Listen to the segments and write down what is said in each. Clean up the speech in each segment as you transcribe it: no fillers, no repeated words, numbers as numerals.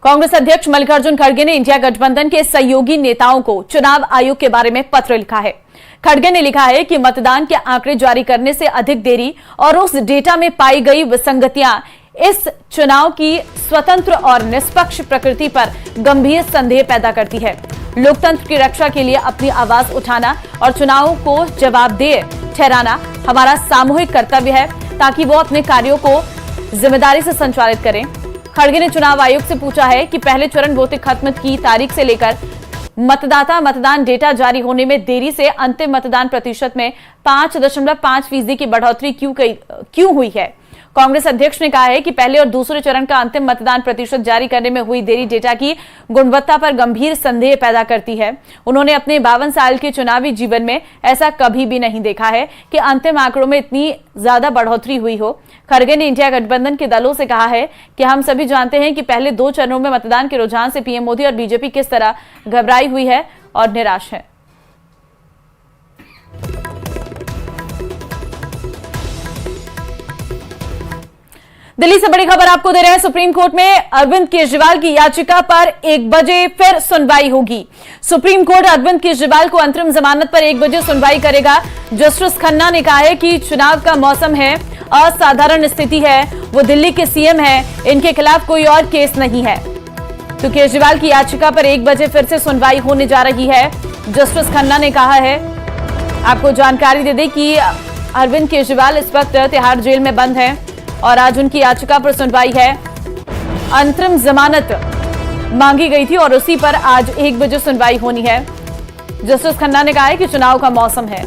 कांग्रेस अध्यक्ष मल्लिकार्जुन खड़गे ने इंडिया गठबंधन के सहयोगी नेताओं को चुनाव आयोग के बारे में पत्र लिखा है। खड़गे ने लिखा है कि मतदान के आंकड़े जारी करने से अधिक देरी और उस डेटा में पाई गई विसंगतियां इस चुनाव की स्वतंत्र और निष्पक्ष प्रकृति पर गंभीर संदेह पैदा करती है। लोकतंत्र की रक्षा के लिए अपनी आवाज उठाना और चुनाव को जवाबदेह ठहराना हमारा सामूहिक कर्तव्य है, ताकि वो अपने कार्यों को जिम्मेदारी से संचालित करें। खड़गे ने चुनाव आयोग से पूछा है कि पहले चरण वोटिंग खत्म की तारीख से लेकर मतदान डेटा जारी होने में देरी से अंतिम मतदान प्रतिशत में 5.5% की बढ़ोतरी क्यों हुई है। कांग्रेस अध्यक्ष ने कहा है कि पहले और दूसरे चरण का अंतिम मतदान प्रतिशत जारी करने में हुई देरी डेटा की गुणवत्ता पर गंभीर संदेह पैदा करती है। उन्होंने अपने 52 साल के चुनावी जीवन में ऐसा कभी भी नहीं देखा है कि अंतिम आंकड़ों में इतनी ज्यादा बढ़ोतरी हुई हो। खड़गे ने इंडिया गठबंधन के दलों से कहा है कि हम सभी जानते हैं कि पहले 2 चरणों में मतदान के रुझान से पीएम मोदी और बीजेपी किस तरह घबराई हुई है और निराश है। दिल्ली से बड़ी खबर आपको दे रहे हैं। सुप्रीम कोर्ट में अरविंद केजरीवाल की याचिका पर 1 बजे फिर सुनवाई होगी। सुप्रीम कोर्ट अरविंद केजरीवाल को अंतरिम जमानत पर 1 बजे सुनवाई करेगा। जस्टिस खन्ना ने कहा है कि चुनाव का मौसम है, असाधारण स्थिति है, वो दिल्ली के सीएम है, इनके खिलाफ कोई और केस नहीं है। तो केजरीवाल की याचिका पर 1 बजे फिर से सुनवाई होने जा रही है। जस्टिस खन्ना ने कहा है, आपको जानकारी दे दें कि अरविंद केजरीवाल इस वक्त तिहाड़ जेल में बंद है और आज उनकी याचिका पर सुनवाई है। अंतरिम जमानत मांगी गई थी और उसी पर आज 1 बजे सुनवाई होनी है। जस्टिस खन्ना ने कहा है कि चुनाव का मौसम है।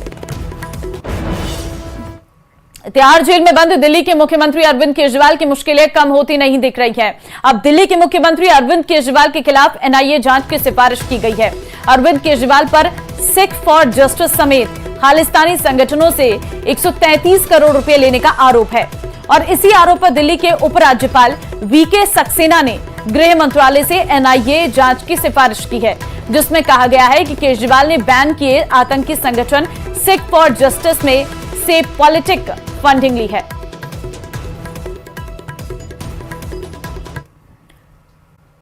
तिहाड़ जेल में बंद दिल्ली के मुख्यमंत्री अरविंद केजरीवाल की मुश्किलें कम होती नहीं दिख रही है। अब दिल्ली के मुख्यमंत्री अरविंद केजरीवाल के खिलाफ एनआईए जांच की सिफारिश की गई है। अरविंद केजरीवाल पर सिख फॉर जस्टिस समेत खालिस्तानी संगठनों से 133 करोड़ रुपए लेने का आरोप है और इसी आरोप पर दिल्ली के उपराज्यपाल वीके सक्सेना ने गृह मंत्रालय से एनआईए जांच की सिफारिश की है, जिसमें कहा गया है कि केजरीवाल ने बैन किए आतंकी संगठन सिख फॉर जस्टिस में से पॉलिटिक फंडिंग ली है।